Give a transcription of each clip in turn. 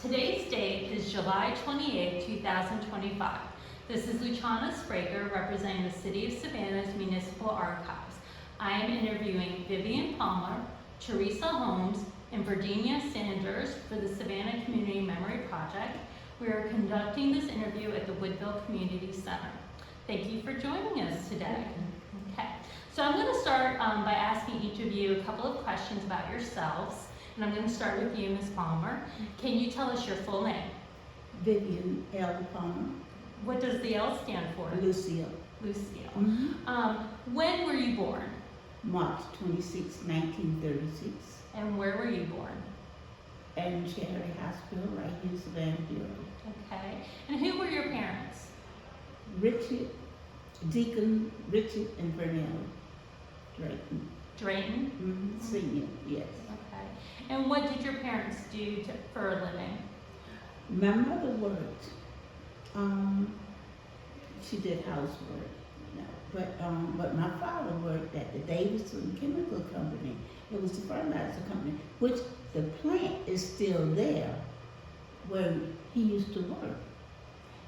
Today's date is July 28, 2025. This is Luciana Spracher representing the City of Savannah's Municipal Archives. I am interviewing Vivian Palmer, Theresa Holmes, and Verdenia Sanders for the Savannah Community Memory Project. We are conducting this interview at the Woodville Community Center. Thank you for joining us today. Okay, so I'm going to start by asking each of you a couple of questions about yourselves. And I'm going to start with you, Ms. Palmer. Can you tell us your full name? Vivian L. Palmer. What does the L stand for? Lucille. Lucille. Mm-hmm. When were you born? March 26, 1936. And where were you born? At Charity Hospital, right here in Savannah, Georgia. Okay. And who were your parents? Deacon Richard and Verdenia Drayton. Drayton? Mm-hmm. Senior, yes. Okay. And what did your parents do for a living? My mother worked. She did housework, but my father worked at the Davidson Chemical Company. It was the fertilizer company, which the plant is still there where he used to work.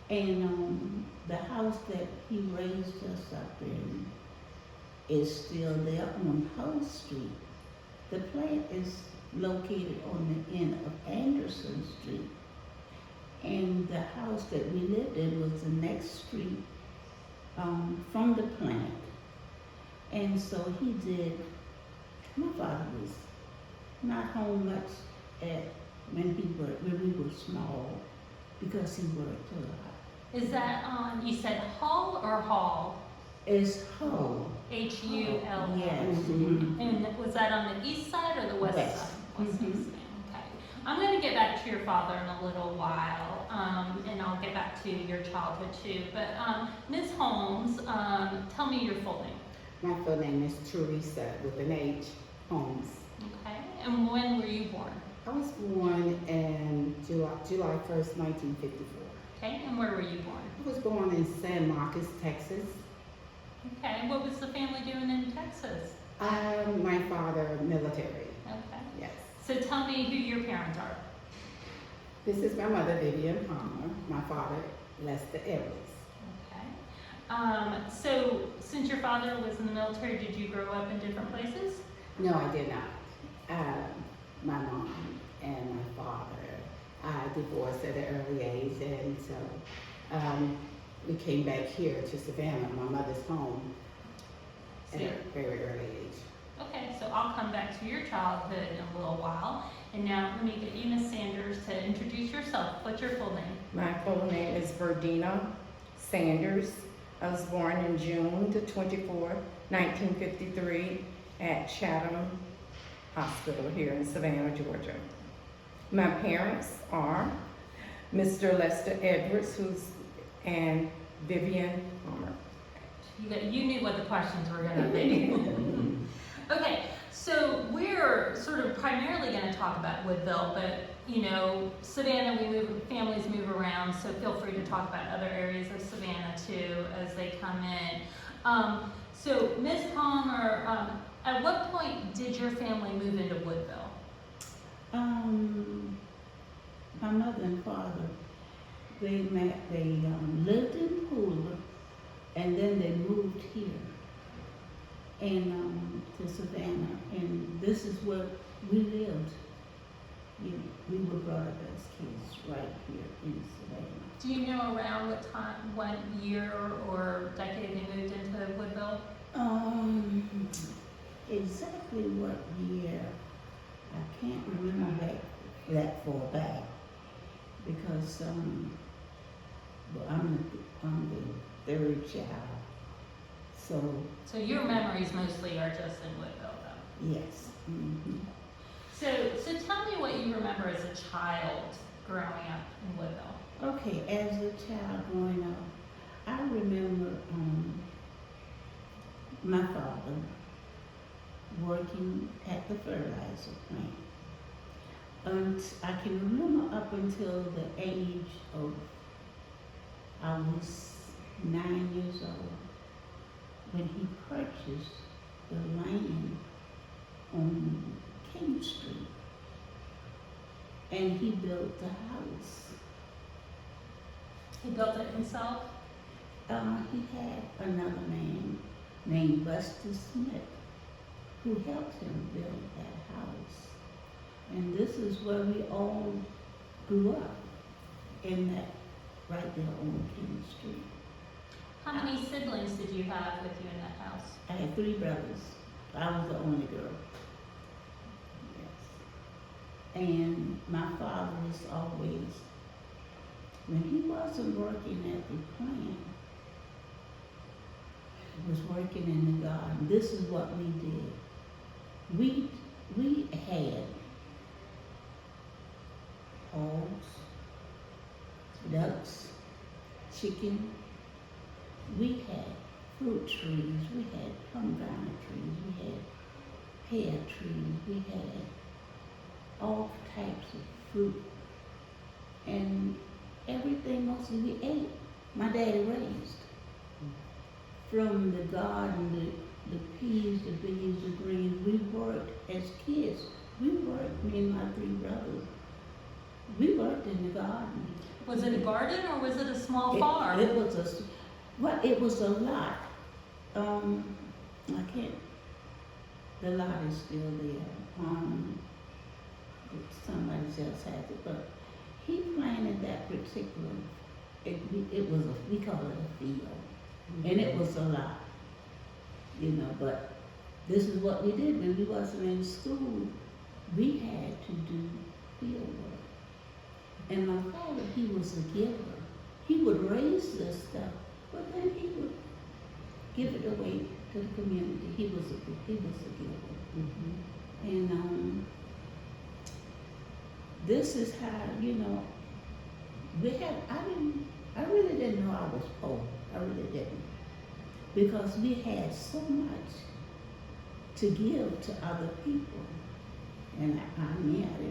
And the house that he raised us up in is still there on Hull Street. The plant is located on the end of Anderson Street. And the house that we lived in was the next street from the plant. And so he did, my father was not home much when we were small because he worked a lot. Is that you said Hull or Hall? It's Hull. H-U-L-L. Yes. Mm-hmm. And was that on the east side or the west West. side? West Mm-hmm. side. Okay. I'm going to get back to your father in a little while, and I'll get back to your childhood too. But Ms. Holmes, tell me your full name. My full name is Theresa with an H, Holmes. Okay. And when were you born? I was born in July 1st, 1954. Okay. And where were you born? I was born in San Marcos, Texas. Okay. What was the family doing in Texas? My father, military. Okay. Yes. So tell me who your parents are. This is my mother, Vivian Palmer. My father, Lester Evans. Okay. So since your father was in the military, did you grow up in different places? No, I did not. My mom and my father divorced at an early age, and so we came back here to Savannah, my mother's home, at a very early age. Okay, so I'll come back to your childhood in a little while. And now let me get you, Ms. Sanders, to introduce yourself. What's your full name? My full name is Verdenia Sanders. I was born in June the 24th, 1953 at Chatham Hospital here in Savannah, Georgia. My parents are Mr. Lester Edwards, and Vivian Palmer. You knew what the questions were going to be. Okay, so we're sort of primarily going to talk about Woodville, but you know, Savannah, families move around, so feel free to talk about other areas of Savannah too as they come in. So Ms. Palmer, at what point did your family move into Woodville? My mother and father, they lived in Hoover, and then they moved here, and to Savannah, and this is where we lived. We were brought up as kids right here in Savannah. Do you know around what year or decade they moved into Woodville? Exactly what year, I can't remember that far back, because I'm the third child, So your memories mostly are just in Woodville, though? yes. Mm-hmm. So tell me what you remember as a child growing up in Woodville. Okay, as a child growing up, I remember my father working at the fertilizer plant. And I can remember up until the age of, I was 9 years old, when he purchased the land on King Street. and he built the house. He built it himself? He had another man named Buster Smith who helped him build that house. And this is where we all grew up, in that, right there on King Street. How many siblings did you have with you in that house? I had 3 brothers. I was the only girl. Yes. And my father was always, when he wasn't working at the plant, he was working in the garden. This is what we did. We had hogs, ducks, chicken. We had fruit trees, we had pomegranate trees, we had pear trees, we had all types of fruit. And everything mostly we ate, my daddy raised. From the garden, the peas, the beans, the greens, we worked as kids. We worked, me and my 3 brothers. We worked in the garden. Was it a garden or was it a small farm? It was a lot. I can't, the lot is still there. Somebody else has it, but he planted that particular, it was we call it a field. And it was a lot, but this is what we did when we wasn't in school. We had to do field work. And my father, he was a giver. He would raise this stuff, but then he would give it away to the community. He was a giver. And this is how, I really didn't know I was poor. I really didn't. Because we had so much to give to other people. And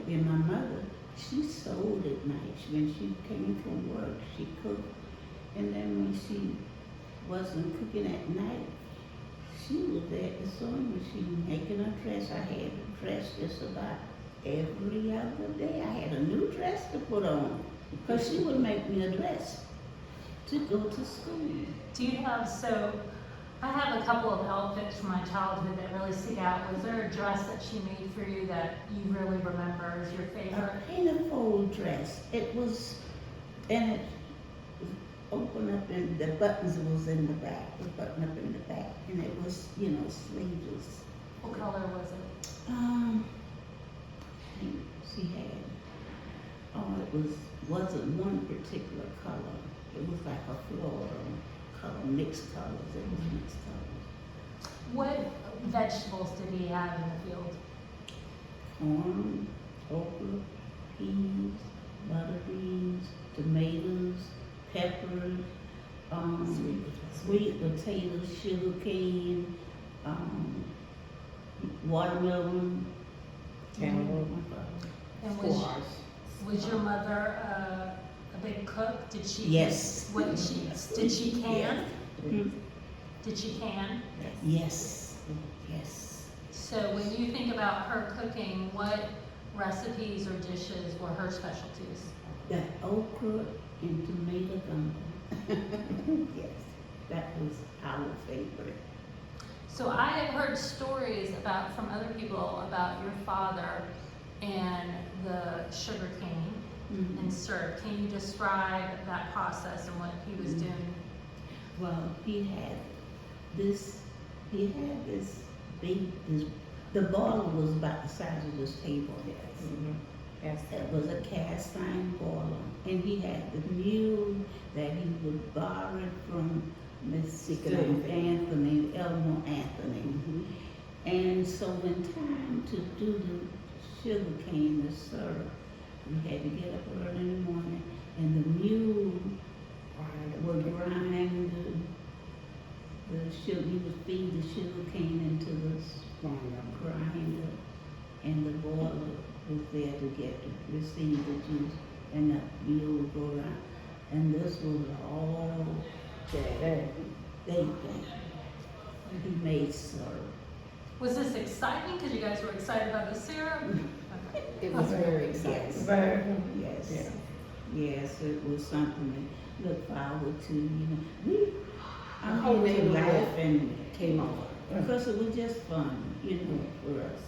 and my mother, she sewed at night. When she came from work, she cooked. And then when she wasn't cooking at night, she was at the sewing machine making a dress. I had a dress just about every other day. I had a new dress to put on. Because she would make me a dress to go to school. Do you have, I have a couple of outfits from my childhood that really stick out. Was there a dress that she made for you that you really remember as your favorite? A painted fold dress. It was, and it was open up and the buttons was in the back, the button up in the back. And it was, sleeveless. What color was it? She had, it wasn't one particular color. It was like a floral color, mixed colors. It was mixed colors. What vegetables did he have in the field? Corn, okra, peas, butter beans, tomatoes, peppers, sweet potatoes, sugar cane, watermelon, cantaloupe. And Squash. was your mother a big cook? Did she? Yes. Did she can? Mhm. Did she can? Yes, yes. So when you think about her cooking, what recipes or dishes were her specialties? The okra and tomato gumbo. Yes, that was our favorite. So I have heard stories from other people about your father and the sugar cane Mhm. and syrup. Can you describe that process and what he was doing? Well, he had this big, the boiler was about the size of this table. Yes. It was a cast iron boiler, and he had the mule that he would borrow from Anthony, Elmo Anthony. And so when time to do the sugar cane, the syrup, we had to get up early in the morning, and the mule would grind the sugar. He would feed the sugar cane into the grinder, and the boiler was there to receive the juice, and the mule would go around. And this was all day. He made syrup. Was this exciting because you guys were excited about the syrup? It was very exciting. Yes. Very, Yes. yeah. Yes, it was something to look forward to, you know. The whole I mean, to neighborhood laugh and, came over. because it was just fun, you know, for us.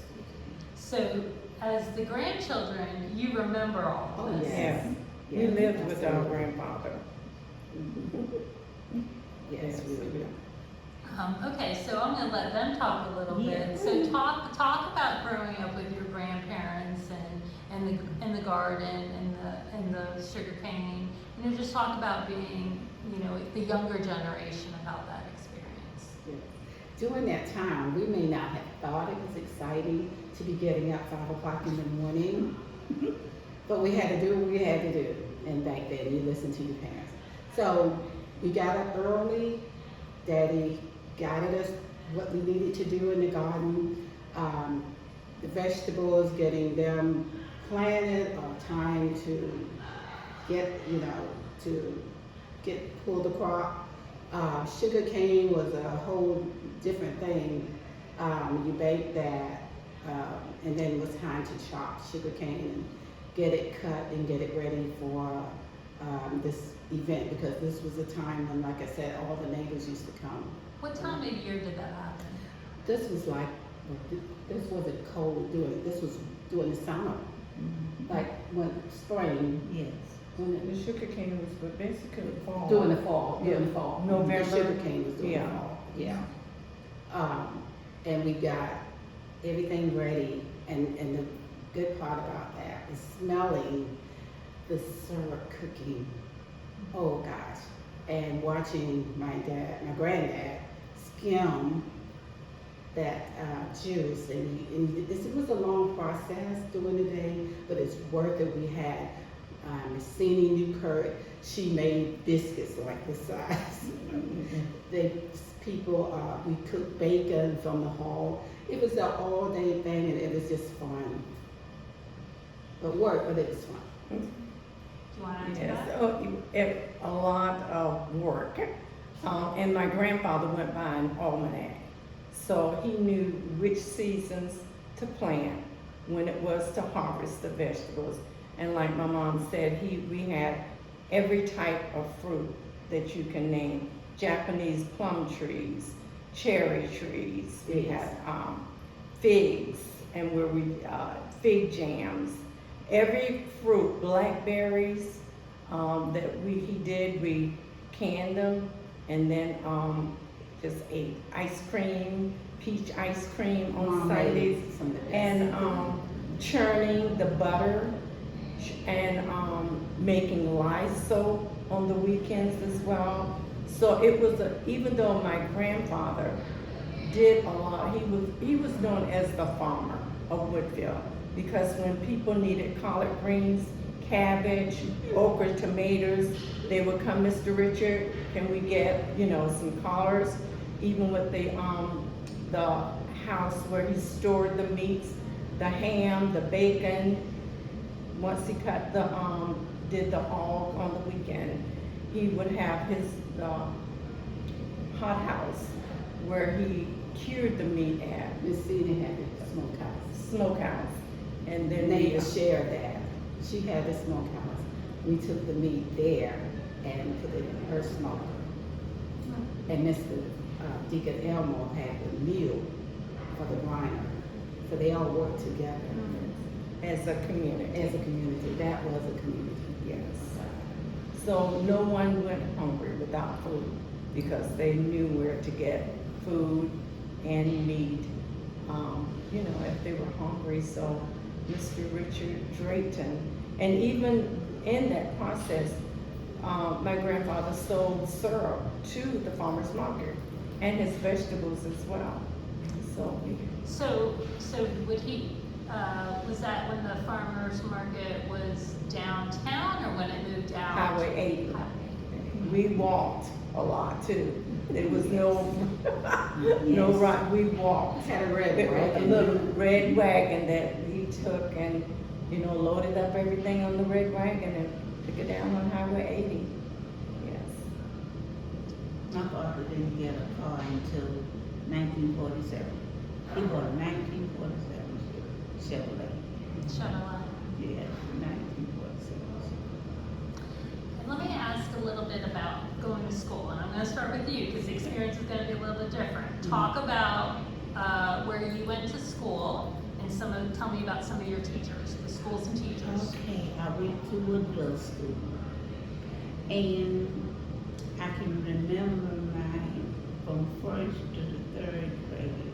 So, as the grandchildren, you remember all Oh, of this? yes. We Yeah, lived with our absolutely. grandfather. Yes, we were. Okay, so I'm gonna let them talk a little Yeah. bit. So talk about growing up with your grandparents and the garden and the sugar cane. You know, just talk about being, you know, the younger generation about that experience. Yeah. During that time, we may not have thought it was exciting to be getting up 5 o'clock in the morning, but we had to do what we had to do. And back then, you listened to your parents. So we got up early. Daddy guided us what we needed to do in the garden. The vegetables, getting them planted, or time to get, you know, to pull the crop. Sugar cane was a whole different thing. You bake that, and then it was time to chop sugar cane and get it cut and get it ready for this event, because this was a time when, like I said, all the neighbors used to come. What time of year did that happen? This was like, this wasn't cold this was during the summer, like when spring, Yes. when it The sugar cane was basically fall. during the fall, Yeah. during the fall. November. The sugar cane was during the Yeah. fall, yeah. And we got everything ready, and the good part about that is smelling the syrup cooking. Oh gosh, and watching my granddad skim that juice, and it was a long process during the day, but it's worth it. We had Messini Newkirk. She made biscuits like this size. We cooked bacon from the hall. It was an all-day thing, and it was just fun. But it was fun. Do you want to answer Yes, that? a lot of work. And my grandfather went by an almanac. So he knew which seasons to plant, when it was to harvest the vegetables. And like my mom said, we had every type of fruit that you can name. Japanese plum trees, cherry trees. We had figs, and fig jams. Every fruit, blackberries that we canned them, and then just ate ice cream, peach ice cream on Sundays, and churning the butter, and making lye soap on the weekends as well. So it was even though my grandfather did a lot, he was known as the farmer of Woodville, because when people needed collard greens, cabbage, okra, tomatoes, they would come, Mr. Richard, can we get, some collards? Even with the house where he stored the meats, the ham, the bacon. Once he cut did the hog on the weekend, he would have his hot house where he cured the meat at. Miss Cena had a Smokehouse. And then neighbor shared that. She had a smokehouse. We took the meat there and put it in her smoker. And Mr. Deacon Elmore had the meal for the briner. So they all worked together as a community. as a community. That was a community. Yes. So no one went hungry without food, because they knew where to get food and meat, if they were hungry. So Mr. Richard Drayton, and even in that process, my grandfather sold syrup to the farmer's market, and his vegetables as well. So would he, was that when the farmer's market was downtown, or when it moved out? Highway 80. We walked a lot too. There was no ride. We walked. Had a red A wagon. little red wagon that he took and, loaded up everything on the red wagon and took it down on Highway 80. Yes. My father didn't get a car until 1947. He bought a 1947 Chevrolet. Shed a light. Yeah, 1947. And let me ask a little bit about going to school, and I'm going to start with you because the experience is going to be a little bit different. Talk about where you went to school and tell me about some of your teachers, the schools and teachers. Okay, I went to Woodville School, and I can remember from first to the third grade,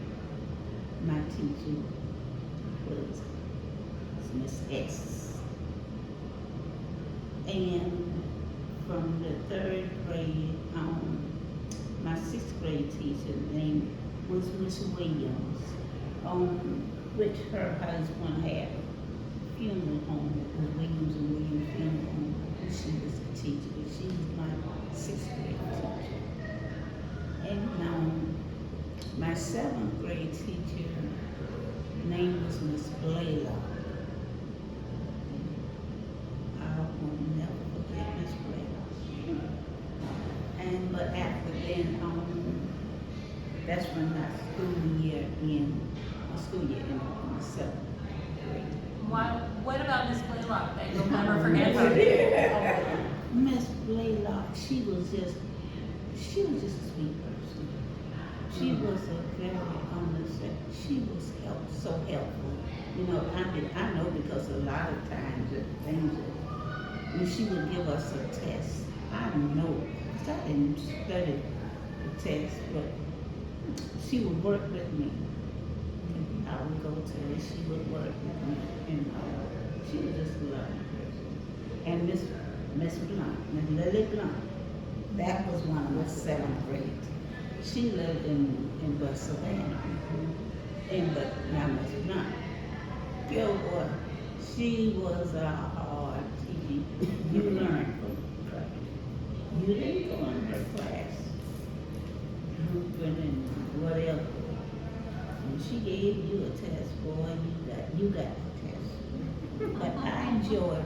my teacher was Miss S. And from the third grade on, my sixth grade teacher name was Miss Williams, which her husband had a funeral home. It was Williams and Williams Funeral Home. And she was a teacher, but she was my sixth grade teacher. And my seventh grade teacher name was Miss Blaylock. I will never forget Miss Blaylock. And but after then, that's when my school year ended in the seventh grade. What about Miss Blaylock that you'll never forget? Miss Blaylock, she was just a sweet person. She was a very she was so helpful. You know, I know because a lot of times the things that when she would give us a test, I don't know, because I didn't study the test, but she would work with me. I would go to her, she would work with me, and she was just a lovely person. And Miss Blunt, Miss Lily Blunt, that was one of my seventh grade. She lived in West Savannah, but now Miss Blunt. Girl, boy, she was a hard teacher. You learned from her. You didn't go in her class, grouping and whatever. When she gave you a test, boy, you got the test. But I enjoyed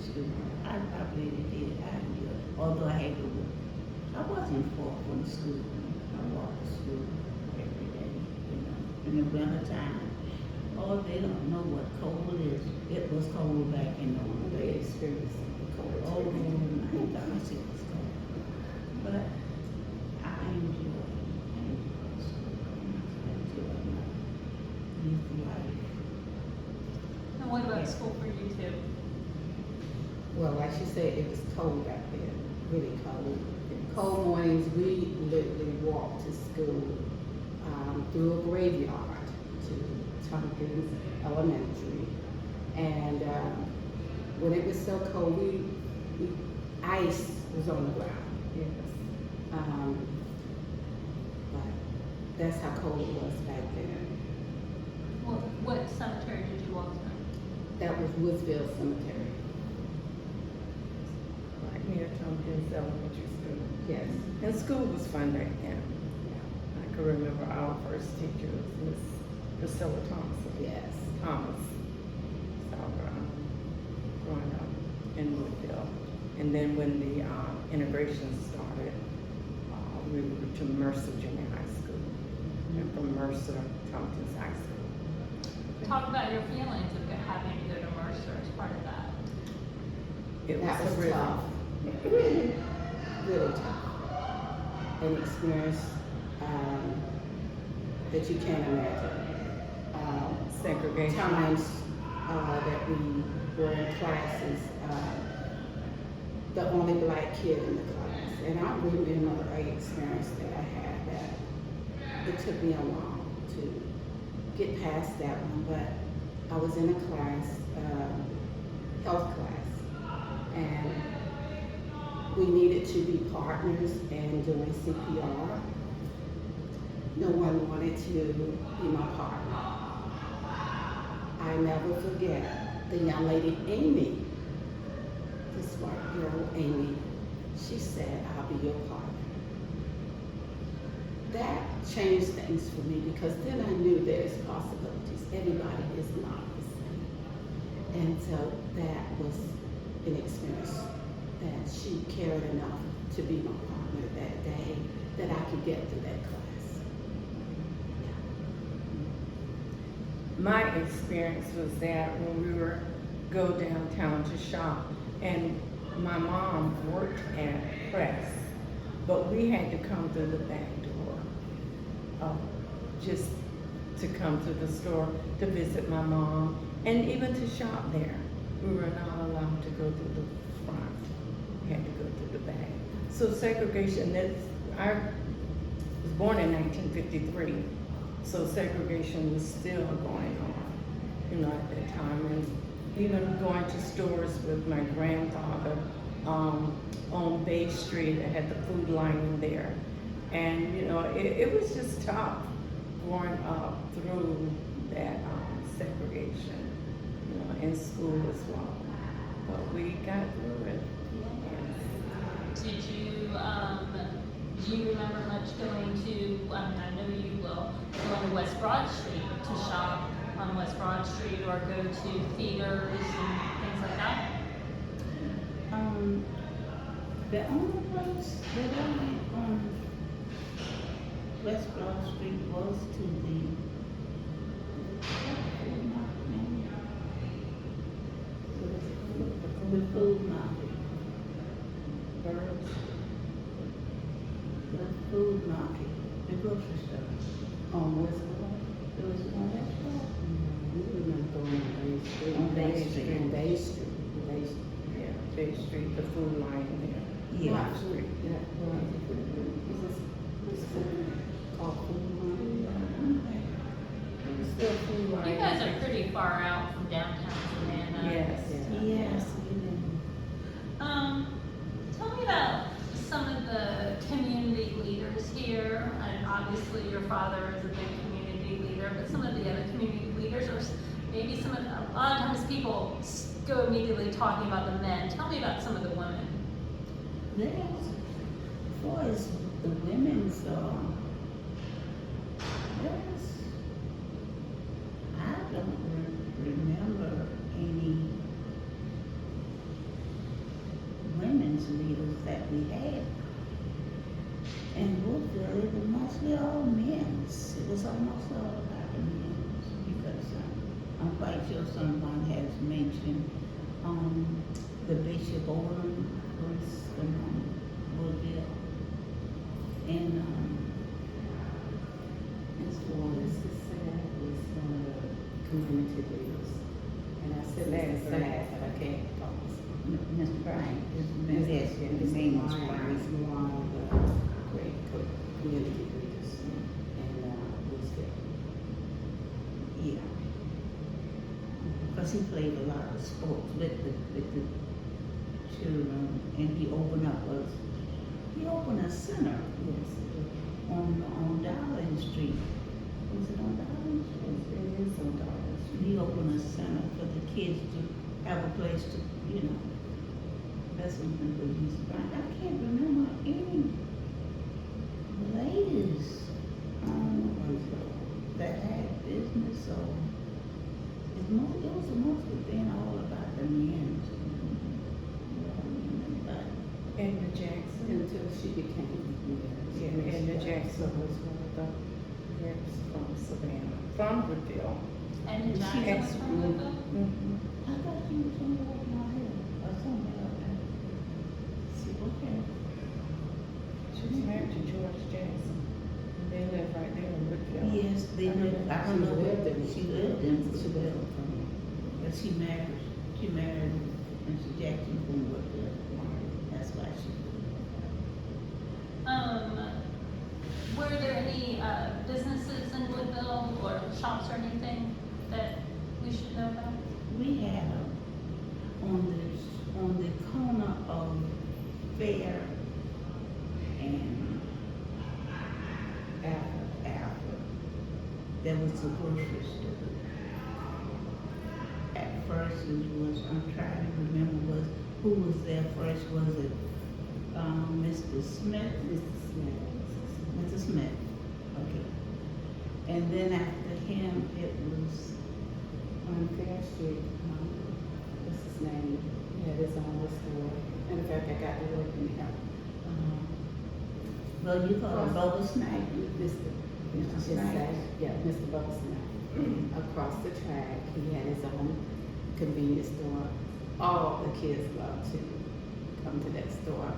school. I really did. I enjoyed it. Although I had to work. I wasn't far from school. I walked to school every day, you know. In the winter time. Oh, they don't know what cold is. It was cold back in the old They days. experienced cold. Oh my gosh, it was cold. But I enjoyed school. I enjoyed my youth life. And what about school for you too? Well, like she said, it was cold back then, really cold. Cold mornings, we literally walked to school through a graveyard to Tompkins Elementary. And when it was so cold, ice was on the ground. Yes. But that's how cold it was back then. Well, what cemetery did you walk to? That was Woodville Cemetery. Right near Tompkins Elementary School. Yes. And school was fun back then. I can remember our first teacher was Miss Priscilla Thompson. Yes. Thomas. So, growing up in Woodville. And then when the integration started, we moved to Mercer Junior High School. And from Mercer, Tompkins High School. Talk about your feelings of having to go to Mercer as part of that. It That was really tough. Really tough. An experience that you can't imagine. segregation. Times that we were in classes, the only black kid in the class. And I remember an experience that I had that it took me a while to get past that one, but I was in a class, health class, and we needed to be partners in doing CPR. No one wanted to be my partner. I never forget the young lady, Amy, the smart girl, Amy. She said, "I'll be your partner." That changed things for me because then I knew there's possibilities. Everybody is not the same. And so that was an experience that she cared enough to be my partner that day that I could get through that class. my experience was that when we were go downtown to shop, and my mom worked at Press, but we had to come through the back door, just to come to the store to visit my mom, and even to shop there. We were not allowed to go through the front. We had to go through the back. So segregation, I was born in 1953, so segregation was still going on, at that time. And even going to stores with my grandfather on Bay Street, I had the food line there. And, it was just tough growing up through that segregation, in school as well. But we got through it. Did you, do you remember much going to, I know you will, go on West Broad Street to shop on West Broad Street, or go to theaters and things like that? The only place that I went on West Broad Street was to the food market. The food market, the grocery store. On Woodville. There was one restaurant. We remember going on Bay Street. On Bay Street. On Bay Street. Bay Street. Yeah, Bay Street, the food line there. Yeah. Not Street. Yeah, well, is this called Food Line? It's still food line. You guys are pretty far out from downtown Savannah. Yes. Yes, Tell me about some of the community leaders here. And obviously your father is a big community leader, but some of the other community leaders, or maybe a lot of times people go immediately talking about the men. Tell me about some of the women. As far as the women's, I don't remember any women's leaders that we had. In Woodville, it was mostly all men's. It was almost all about the men's, because I'm quite sure someone has mentioned the Bishop Oldham was from Woodville. And This one, Mr. Sad was one of the community leaders. And I said Mr. Sad, but I can't talk. Mr. Bryant is the main was Bryant. He's one of the great community leaders in Woodville. Yeah. Because he played a lot of sports with the children, and he opened a center, Yes. on Darling Street. Was it on Darling Street? It is on Darling Street. He opened a center for the kids to have a place to, that's something that he's trying. I can't remember any ladies that had business, so it was mostly been all about the men. Edna Jackson. Until she became Yeah, Edna Jackson was one of the reps from Savannah, from Woodville. And She Jackson was has- from Woodville? Mm-hmm. I thought she was somewhere over my head, or somewhere up there. See, okay. She was married to George Jackson. And they live right there in Woodville. Yes, they lived, I don't know where she lived in, She lived but she married Mr. Jackson from Woodville. That's why she. Were there any businesses in Woodville or shops or anything that we should know about? We had on the corner of Fair and Alfred, there was a grocery store. At first it was, I'm trying to remember who was there first. Was it Mr. Smith? Mr. Smith. Okay. And then after him, it was on Fair Street. What's his name? He had his own store. In fact, I got to work in there. well, you call it Bubba Snack. Mr. Mr. Snipes. Yeah, Mr. Buck Snack. across the track. He had his own convenience store. All the kids love to come to that store,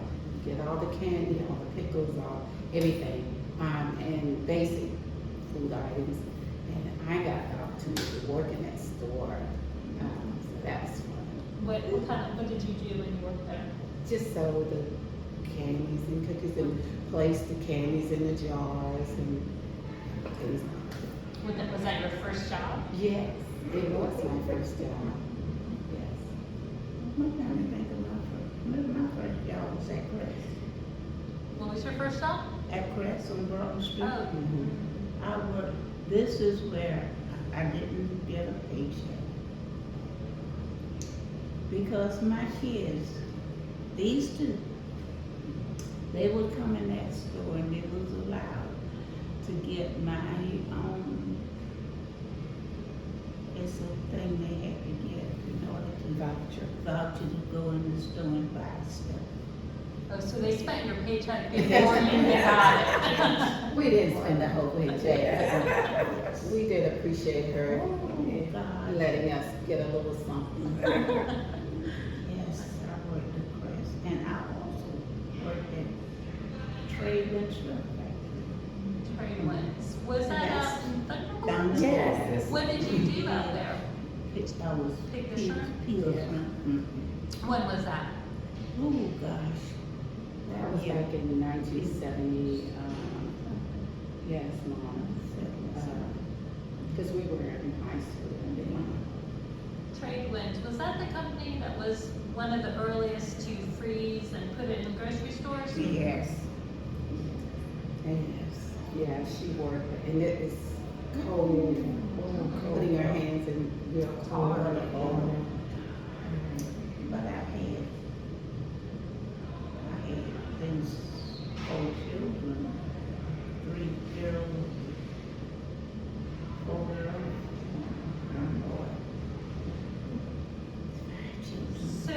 get all the candy, all the pickles, all everything, and basic food items. And I got the opportunity to work in that store, so that was fun. What did you do when you worked there? Just sold the candies and cookies and placed the candies in the jars and things like that. Was that your first job? Yes, it was my first job. Yes. I'm trying to think of my first job was at Crest. What was your first job? At Crest on Broad Street. Oh, I worked, this is where I didn't get a paycheck. Because my kids, they would come in that store and they was allowed to get my it's a thing they had to get in order to voucher to go in the store and buy stuff. oh, so they spent your paycheck before you got it. We didn't spend the whole paycheck. We did appreciate her Oh, God. letting us get a little something. Yes, I worked at Crest, and I also worked at Trade Winter Factory. Trade winds. Was that out in Thunderbolt? Down the Yes. road. What did you do out there? I was Pick the shrimp? peel Yeah. shrimp. When was that? Oh, gosh. That was back in 1970, yes, Mom. Because we were in high school then. Trade winds. Was that the company that was one of the earliest to freeze and put it in grocery stores? Yes. And yeah, she worked, and it was cold, putting her hands in real cold. But I had things, 4 children, 3 girls, 4 girls, 1 boy. So,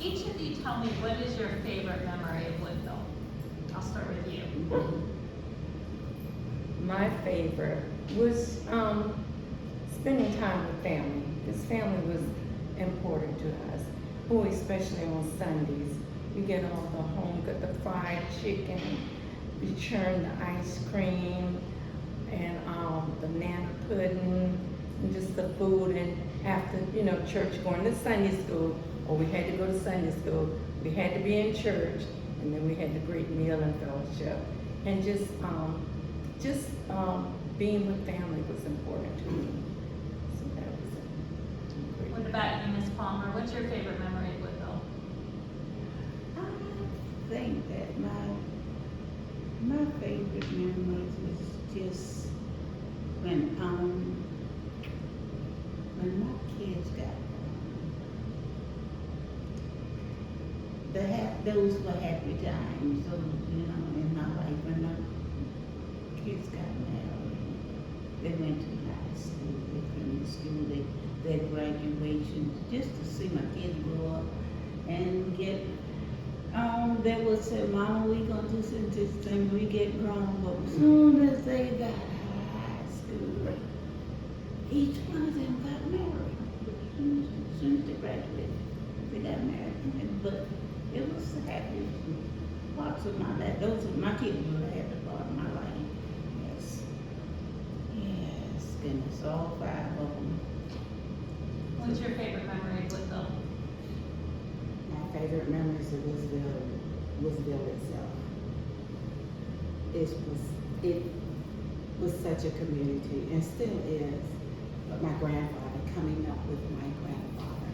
each of you tell me, what is your favorite memory of Woodville? I'll start with you. My favorite was spending time with family. This family was important to us. Oh, especially on Sundays. We get all the home, got the fried chicken, we churn the ice cream, and the banana pudding, and just the food. And after, church, going to Sunday school, or we had to go to Sunday school, we had to be in church, and then we had the great meal and fellowship. And just being with family was important to me. So that was it. What about you, Ms. Palmer? What's your favorite memory of Woodville? I think that my favorite memories was just when my kids got born. Those were happy times, in my life when my kids got married. They went to high school, they finished school, their graduation, just to see my kids grow up and get, they would say, Mama, we gonna do this thing, we get grown, but as soon as they got high school, each one of them got married. As soon as they graduated, they got married. But it was the happiest parts of my life. Those are my kids were the happy part of my life. Yes. Yes, goodness, all 5 of them. What's your favorite memory of Woodville? My favorite memories of Woodville itself. It was such a community, and still is. But my grandfather, coming up with my grandfather,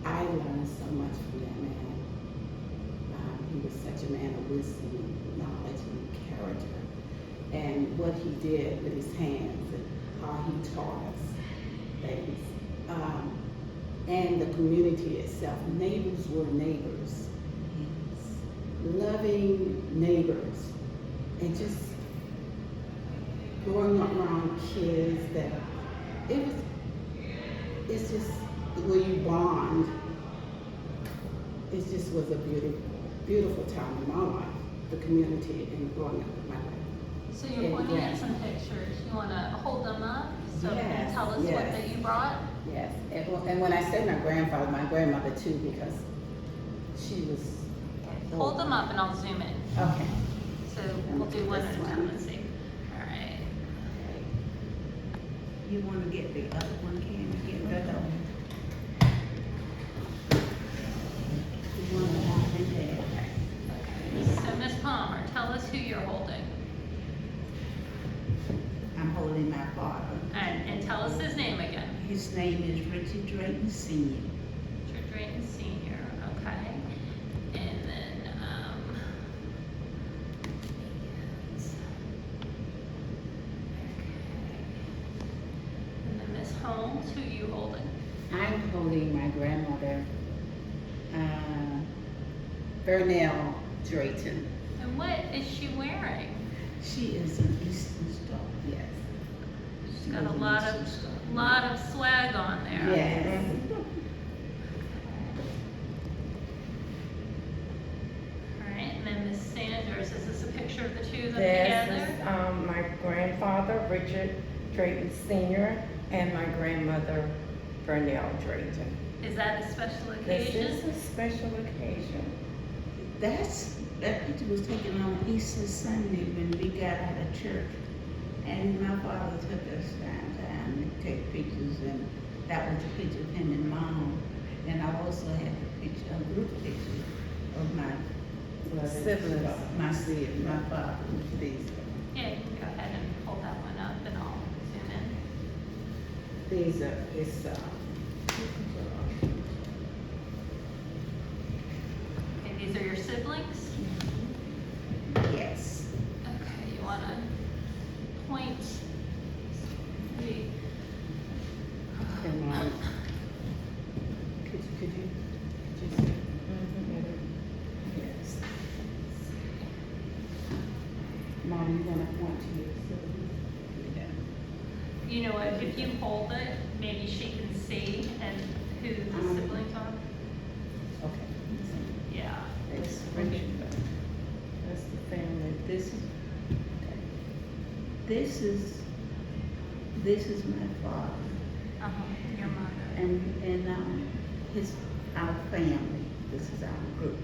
I learned so much from that man. He was such a man of wisdom, knowledge, and character. And what he did with his hands and how he taught us things. And the community itself. Neighbors were neighbors. Loving neighbors. And just growing up around kids that it's just where you bond. It just was a beautiful time in my life, the community and growing up with my life. So you're pointing at some pictures. You want tell us what Yes. that you brought? Yes, and when I say my grandfather, my grandmother too, because she was. Hold them up and I'll zoom in. Okay. So we'll do one at a time, let's see. All right. You wanna get the other one, can you get the other one? The one behind there. So Ms. Palmer, tell us who you're holding. I'm holding my father. And tell us his name again. His name is Richard Drayton Senior. Richard Drayton Senior, okay. And then, yes. Okay. And then Ms. Holmes, who you holding? I'm holding my grandmother, Verdenia Drayton. And what is she wearing? She is an Eastern Star. Yes. She's got a lot of swag on there. Yes. All right, and then Ms. Sanders, is this a picture of the two of them This together? is my grandfather, Richard Drayton Senior, and my grandmother, Verdenia Drayton. Is that a special This occasion? is a special occasion. That picture was taken on Easter Sunday when we got out of church. And my father took us downtown to take pictures, and that was a picture of him and mom. And I also had a group picture of my Siblings. my father. These, Yeah, you can go ahead and hold that one up and I'll zoom in. these are, it's, Okay, these are your siblings? Yes. Okay, you wanna point? Maybe- and could you see? Yes. Mom, you wanna point to your siblings? Yeah. You know what, if you hold it, maybe she can see and who the siblings are? Okay. Yeah. It's Richard. That's the family. This is my father Uh-huh, your mother. and our family. This is our group.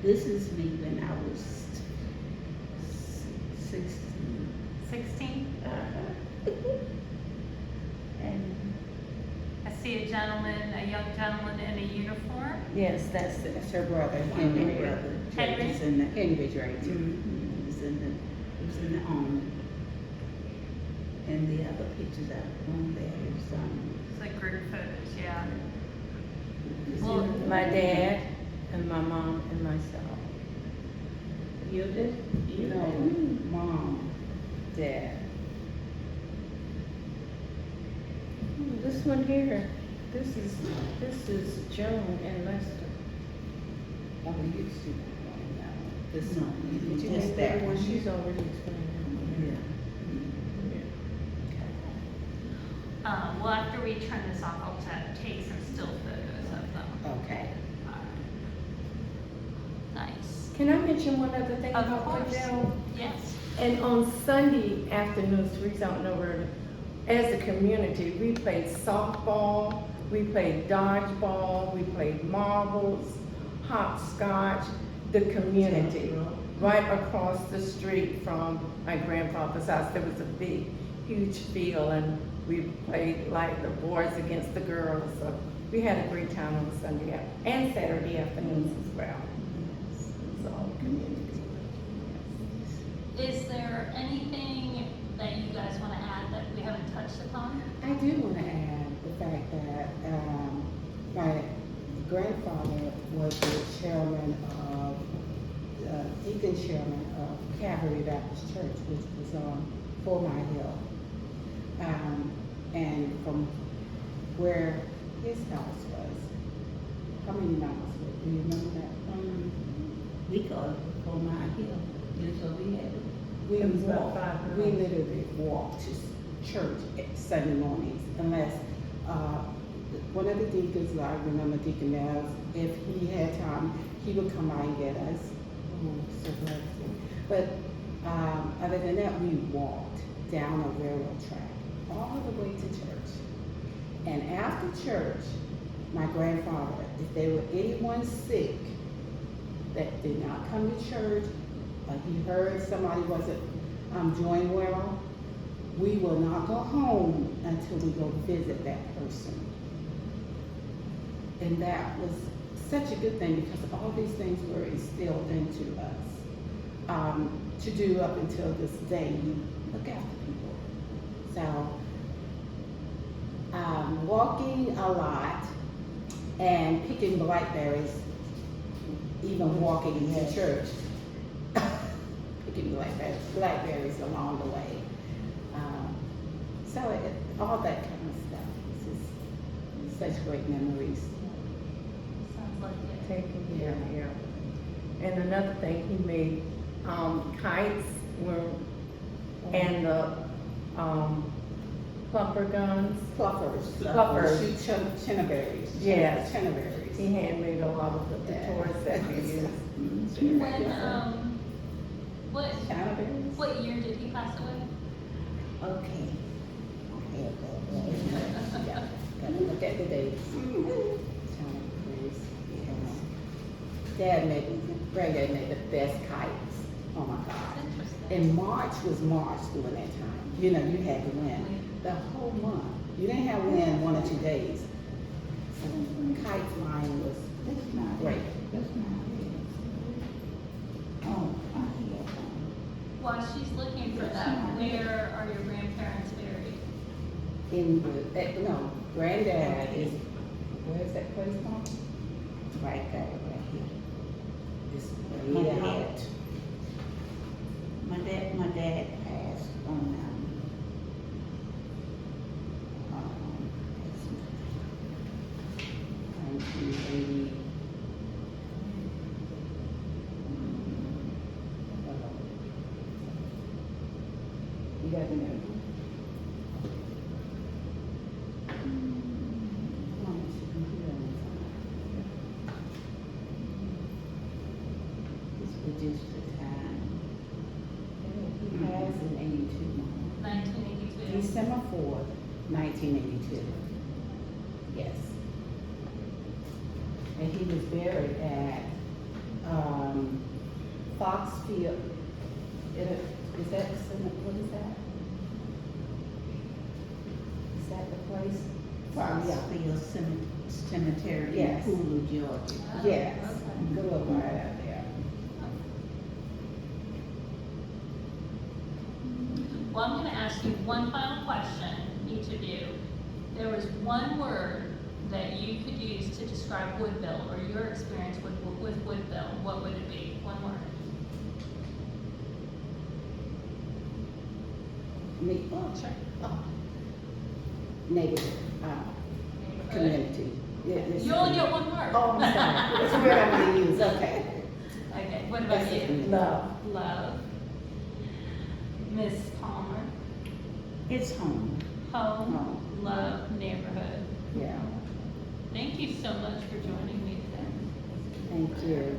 This is me when I was 16. 16? And I see a young gentleman in a uniform. Yes, that's That's her brother, my Henry. brother Henry? was in the Henry Drayton. It was in the army. And the other pictures I on there is It's like group photos, yeah. is Well, it- my dad and my mom and myself. You did? You No, mom, dad. This one here, this is Joan and Lester. Oh, you see that. This No, one. it's Did you just make that one. She's already explained Yeah. Well, after we turn this off, I'll take some still photos of them. Okay. Nice. Can I mention one other thing Of about course. Woodville? Yes. And on Sunday afternoons, Theresa, I don't know where, as a community, we played softball, we played dodgeball, we played marbles, hopscotch, the community. Right across the street from my grandfather's house, there was a big, huge field, and we played like the boys against the girls. So we had a great time on Sunday and Saturday afternoons as well. It's all community. Is there anything that you guys want to add that we haven't touched upon? I do want to add the fact that my grandfather was the chairman of, deacon chairman of Calvary Baptist Church, which was on 4 Mile Hill. And from where his house was, how many miles was it? Do you remember that? We called it 4 Mile Hill. That's what we had. We It was about walked, 5 we miles. literally walked to church at Sunday mornings unless, one of the deacons, I remember Deacon Mills, if he had time, he would come by and get us. Oh, so blessed. But, other than that, we walked down a railroad track all the way to church. And after church, my grandfather, if there were anyone sick that did not come to church, or he heard somebody wasn't doing well, we will not go home until we go visit that person. And that was such a good thing because all these things were instilled into us to do up until this day. You look after people. So, walking a lot and picking blackberries, even walking to church, picking blackberries along the way. All that kind of stuff. It's just such great memories. Sounds like it. Taking care, yeah. And another thing, he made kites and the plumper guns. Pluffers. Pluffers. Shoot chinnaberries. Yes. Chinnaberries. He handmade a lot of the toys that we used. When, Chinnaberries. what year did he pass away? Okay. Yeah. Gotta look at the dates. Chinnaberries. Yeah. Granddad made the best kites. Oh my God. Interesting. And March was March during that time. You know, you had to win the whole month. You didn't have win 1 or 2 days. So kite flying was That's not great. That's not it. Oh, I hear. While she's looking for that, where are your grandparents buried? In the, no, Granddad is, where's that place called? Right there, right here. It's My way dad. out. My dad passed on 1980. You got the name? It's reduced the time. He passed in 82. 1982. December 4th, 1982. Yes. And he was buried at Foxfield. Is that, what is that? Is that the place? Foxfield Cemetery in Yes. Poole, Georgia. Oh, Yes. okay. Good look right out there. Well, I'm going to ask you one final question, each of you. There was one word that you could use to describe Woodville or your experience with Woodville. What would it be? One word. Sure. Neighborhood, community. You only get one word. Oh, I'm sorry. That's the word I'm gonna use, okay. Okay, what about you? Love. Love. Miss Palmer. It's home. Home. Home. Love. Neighborhood. Yeah, Thank you so much for joining me today. thank you.